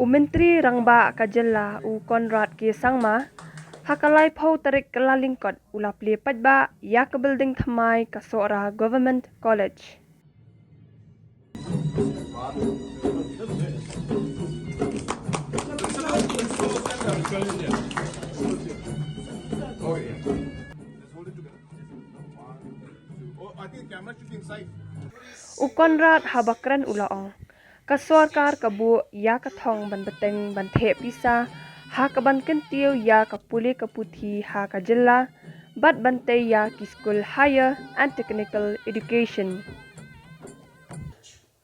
Menteri Rangba Kajella Conrad ki sangma hakalai phau tarik kelalingkot ula Plie padba iaka building thamai ka Sohra Govt College. Conrad habakran ulaong. Kasorkar kabu iaka thong ban bateng ban theh pisa haka ban kentiu iaka puli kaputhi haka jilla bat bante iaki school higher and technical education.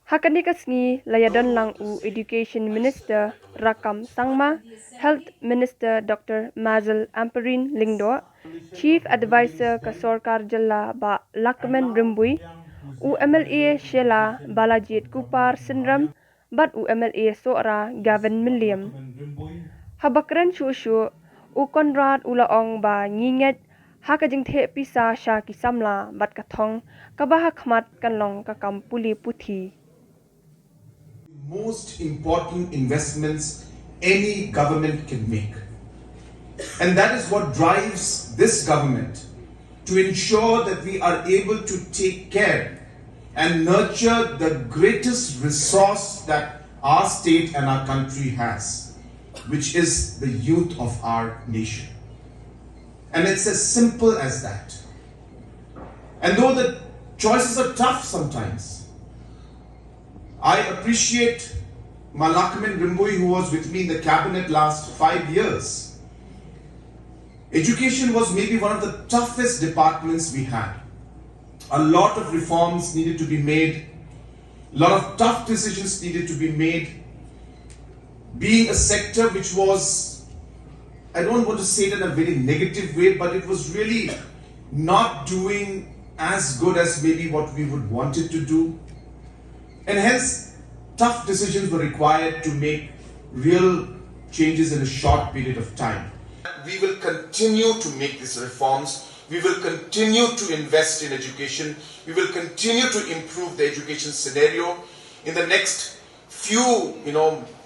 Hakani kasngi layadon lang education minister Rakam Sangma, health minister Dr. Mazal Amperin Lingdo, chief advisor kasorkar jilla ba Lakman Rimbui, MLA Sheila Balajit Kupar Sindram, bat MLA Sohra Gavin Milliam. Habakran shushu Conrad ulaong ba nginget hakajing theh pisa sha kisamla bat kathong kabaha khmat kanlong kakam puli puthi. Most important investments any government can make. And that is what drives this government to ensure that we are able to take care and nurture the greatest resource that our state and our country has, which is the youth of our nation. And it's as simple as that. And though the choices are tough sometimes, I appreciate Lakman Rimbui, who was with me in the cabinet last 5 years. Education was maybe one of the toughest departments we had. A lot of reforms needed to be made. A lot of tough decisions needed to be made. Being a sector which was, I don't want to say it in a very negative way, but it was really not doing as good as maybe what we would want it to do. And hence, tough decisions were required to make real changes in a short period of time. We will continue to make these reforms. We will continue to invest in education. We will continue to improve the education scenario. In the next few,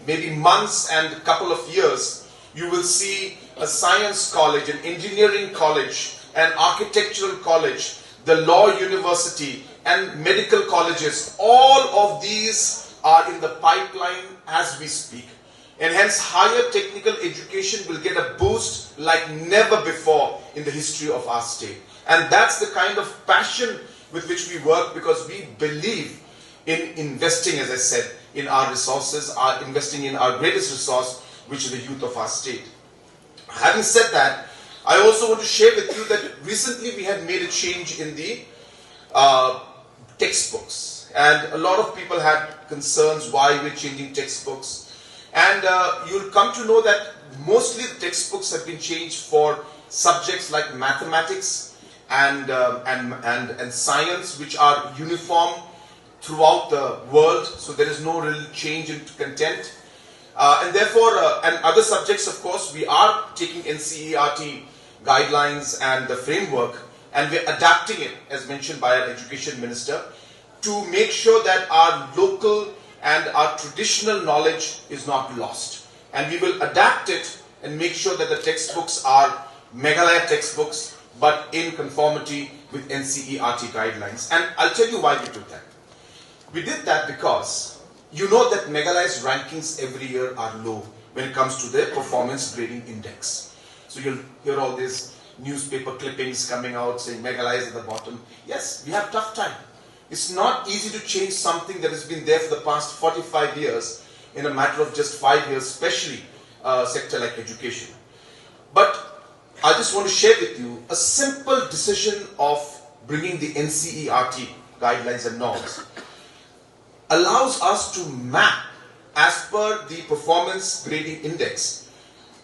maybe months and a couple of years, you will see a science college, an engineering college, an architectural college, the law university, and medical colleges. All of these are in the pipeline as we speak. And hence higher technical education will get a boost like never before in the history of our state. And that's the kind of passion with which we work, because we believe in investing, as I said, in our resources, investing in our greatest resource, which is the youth of our state. Having said that, I also want to share with you that recently we had made a change in the textbooks, and a lot of people had concerns why we're changing textbooks, and you'll come to know that mostly the textbooks have been changed for subjects like mathematics and science, which are uniform throughout the world, so there is no real change in content, and therefore and other subjects, of course, we are taking NCERT guidelines and the framework, and we're adapting it, as mentioned by our education minister, to make sure that our local and our traditional knowledge is not lost. And we will adapt it and make sure that the textbooks are Meghalaya textbooks, but in conformity with NCERT guidelines. And I'll tell you why we did that. We did that because you know that Meghalaya's rankings every year are low when it comes to their performance grading index. So you'll hear all these newspaper clippings coming out saying Meghalaya is at the bottom. Yes, we have tough time. It's not easy to change something that has been there for the past 45 years in a matter of just 5 years, especially a sector like education. But I just want to share with you a simple decision of bringing the NCERT guidelines and norms allows us to map, as per the performance grading index,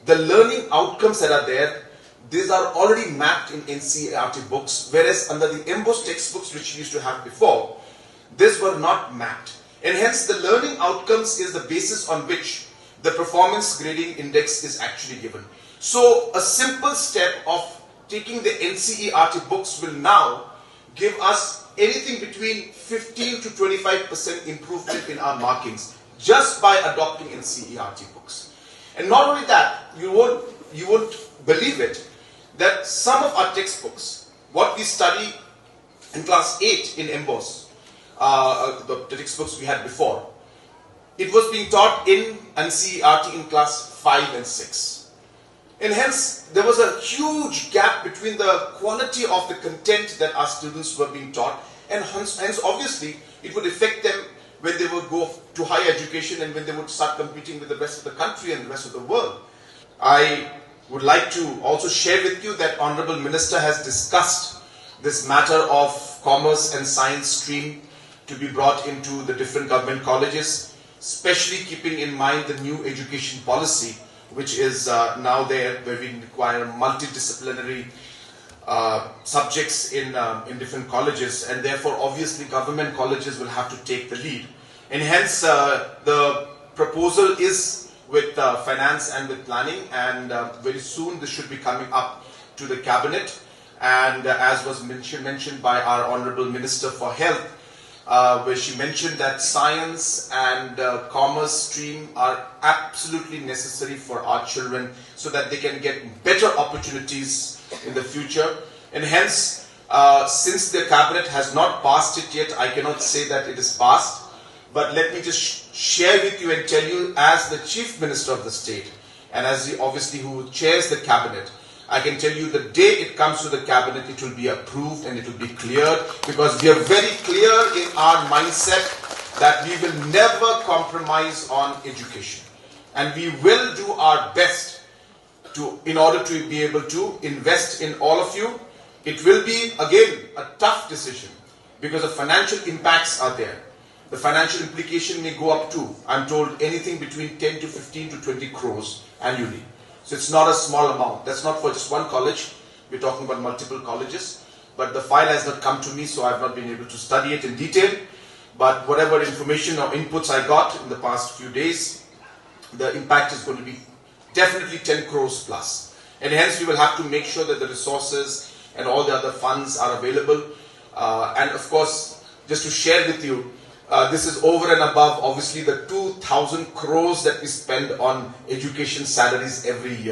the learning outcomes that are there. These are already mapped in NCERT books, whereas under the embossed textbooks which we used to have before, these were not mapped. And hence the learning outcomes is the basis on which the performance grading index is actually given. So a simple step of taking the NCERT books will now give us anything between 15 to 25% improvement in our markings, just by adopting NCERT books. And not only that, you won't believe it, that some of our textbooks, what we study in class 8 in MBOS, the textbooks we had before, it was being taught in NCERT in class 5 and 6. And hence, there was a huge gap between the quality of the content that our students were being taught, and hence obviously, it would affect them when they would go to higher education and when they would start competing with the rest of the country and the rest of the world. I would like to also share with you that Honorable Minister has discussed this matter of commerce and science stream to be brought into the different government colleges, especially keeping in mind the new education policy, which is now there, where we require multidisciplinary subjects in different colleges, and therefore obviously government colleges will have to take the lead. And hence the proposal is with finance and with planning, and very soon this should be coming up to the cabinet. And as was mentioned by our Honorable Minister for Health, where she mentioned that science and commerce stream are absolutely necessary for our children so that they can get better opportunities in the future. And hence, since the cabinet has not passed it yet, I cannot say that it is passed. But let me just share with you and tell you, as the Chief Minister of the state, and as the, obviously who chairs the cabinet, I can tell you the day it comes to the cabinet, it will be approved and it will be cleared, because we are very clear in our mindset that we will never compromise on education. And we will do our best in order to be able to invest in all of you. It will be, again, a tough decision because the financial impacts are there. The financial implication may go up to, I'm told, anything between 10 to 15 to 20 crores annually. So it's not a small amount. That's not for just one college. We're talking about multiple colleges. But the file has not come to me, so I've not been able to study it in detail. But whatever information or inputs I got in the past few days, the impact is going to be definitely 10 crores plus. And hence we will have to make sure that the resources and all the other funds are available. And of course, just to share with you, this is over and above, obviously, the 2,000 crores that we spend on education salaries every year.